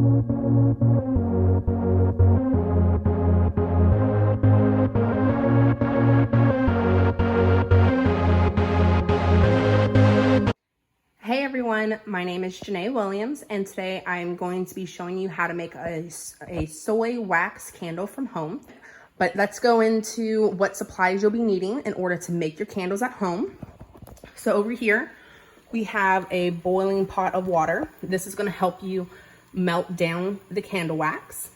Hey everyone, my name is Janae Williams, and today I'm going to be showing you how to make a soy wax candle from home. But let's go into what supplies you'll be needing in order to make your candles at home. So over here, we have a boiling pot of water. This is going to help you melt down the candle wax.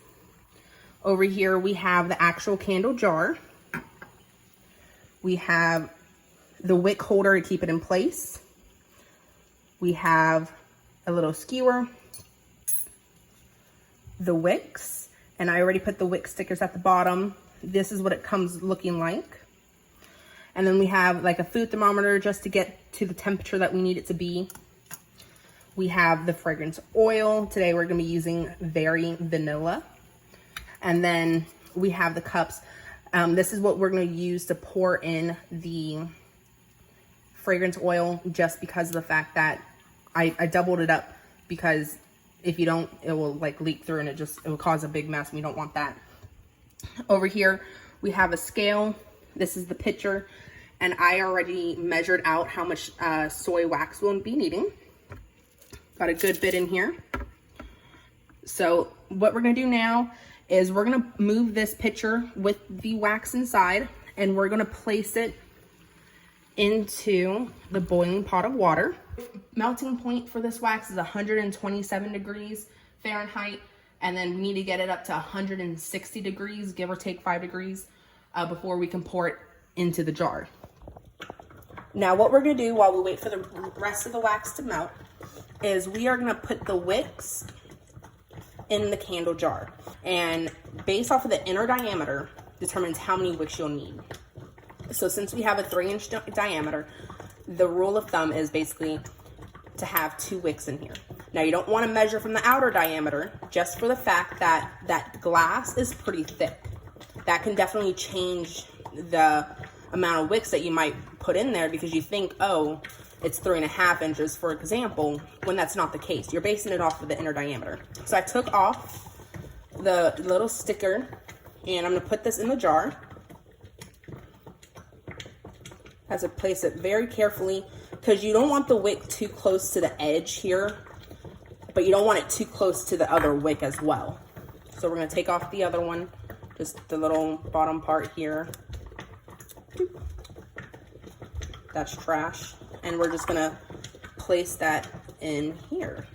Over here, we have the actual candle jar. We have the wick holder to keep it in place. We have a little skewer, the wicks, and I already put the wick stickers at the bottom. This is what it comes looking like. And then we have like a food thermometer just to get to the temperature that we need it to be. We have the fragrance oil. Today we're gonna be using Very Vanilla. And then we have the cups. This is what we're gonna use to pour in the fragrance oil, just because of the fact that I doubled it up, because if you don't, it will like leak through and it will cause a big mess. We don't want that. Over here, we have a scale. This is the pitcher, and I already measured out how much soy wax we'll be needing. Got a good bit in here. So what we're gonna do now is we're gonna move this pitcher with the wax inside, and we're gonna place it into the boiling pot of water. Melting point for this wax is 127 degrees Fahrenheit, and then we need to get it up to 160 degrees, give or take 5 degrees, before we can pour it into the jar. Now what we're gonna do while we wait for the rest of the wax to melt is we are gonna put the wicks in the candle jar, and based off of the inner diameter determines how many wicks you'll need. So since we have a 3-inch diameter, the rule of thumb is basically to have 2 wicks in here. Now you don't want to measure from the outer diameter, just for the fact that that glass is pretty thick. That can definitely change the amount of wicks that you might put in there, because you think, oh, it's 3.5 inches, for example, when that's not the case. You're basing it off of the inner diameter. So I took off the little sticker, and I'm gonna put this in the jar. Has to place it very carefully, because you don't want the wick too close to the edge here, but you don't want it too close to the other wick as well. So we're gonna take off the other one, just the little bottom part here. That's trash. And we're just gonna place that in here.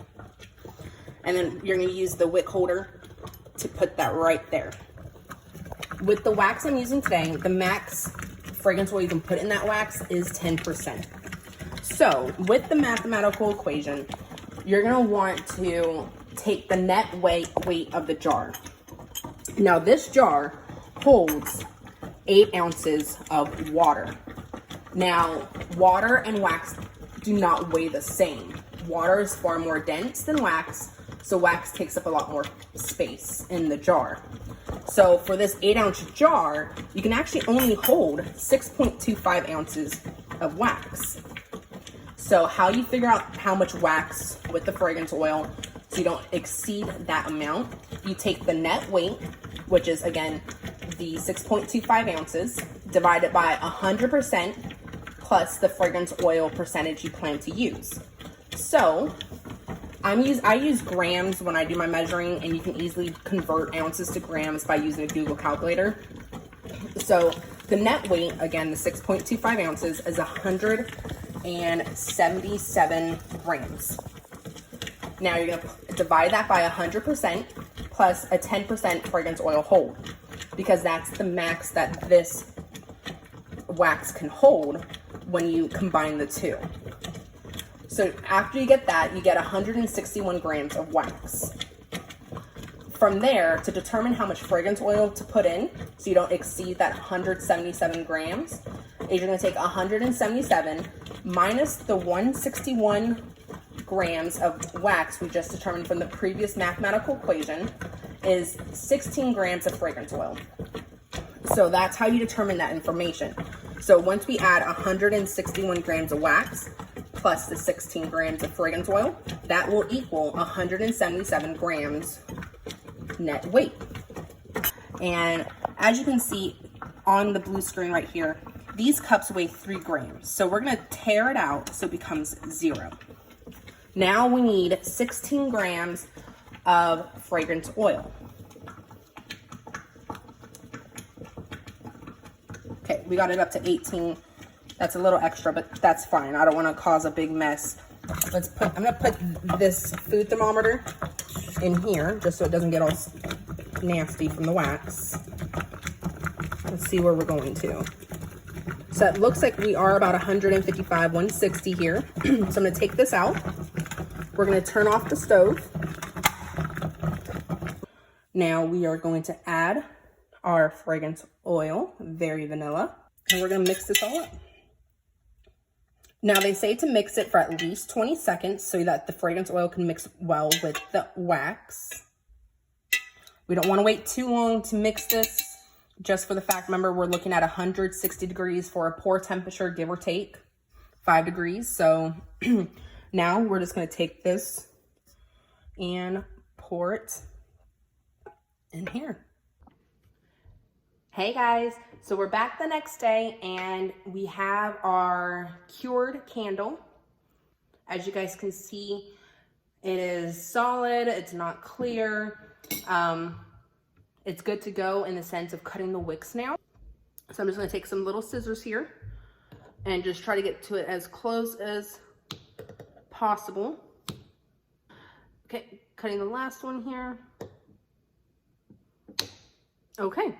And then you're gonna use the wick holder to put that right there. With the wax I'm using today, the max fragrance oil you can put in that wax is 10%. So with the mathematical equation, you're gonna want to take the net weight of the jar. Now this jar holds 8 ounces of water. Now water and wax do not weigh the same. Water is far more dense than wax, so wax takes up a lot more space in the jar. So for this 8-ounce jar, you can actually only hold 6.25 ounces of wax. So how you figure out how much wax with the fragrance oil so you don't exceed that amount, you take the net weight, which is again the 6.25 ounces, divide it by 100% plus the fragrance oil percentage you plan to use. So I use grams when I do my measuring, and you can easily convert ounces to grams by using a Google calculator. So the net weight, again, the 6.25 ounces is 177 grams. Now you're gonna divide that by 100% plus a 10% fragrance oil hold, because that's the max that this wax can hold when you combine the two. So after you get that, you get 161 grams of wax. From there, to determine how much fragrance oil to put in, so you don't exceed that 177 grams, is you're gonna take 177 minus the 161 grams of wax we just determined from the previous mathematical equation, is 16 grams of fragrance oil. So that's how you determine that information. So once we add 161 grams of wax plus the 16 grams of fragrance oil. That will equal 177 grams net weight. And as you can see on the blue screen right here, these cups weigh 3 grams. So we're gonna tear it out so it becomes 0. Now we need 16 grams of fragrance oil. Okay, we got it up to 18. That's a little extra, but that's fine. I don't want to cause a big mess. I'm gonna put this food thermometer in here just so it doesn't get all nasty from the wax. Let's see where we're going to. So it looks like we are about 155, 160 here. So I'm gonna take this out. We're gonna turn off the stove. Now we are going to add our fragrance oil, Very Vanilla, and we're gonna mix this all up. Now they say to mix it for at least 20 seconds so that the fragrance oil can mix well with the wax. We don't want to wait too long to mix this, just for the fact, remember, we're looking at 160 degrees for a pour temperature, give or take 5 degrees. So now we're just going to take this and pour it in here. Hey guys, so we're back the next day and we have our cured candle. As you guys can see, it is solid, it's not clear. It's good to go in the sense of cutting the wicks now. So I'm just gonna take some little scissors here and just try to get to it as close as possible. Okay, cutting the last one here. Okay.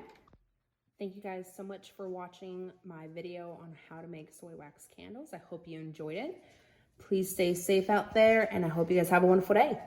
Thank you guys so much for watching my video on how to make soy wax candles. I hope you enjoyed it. Please stay safe out there, and I hope you guys have a wonderful day.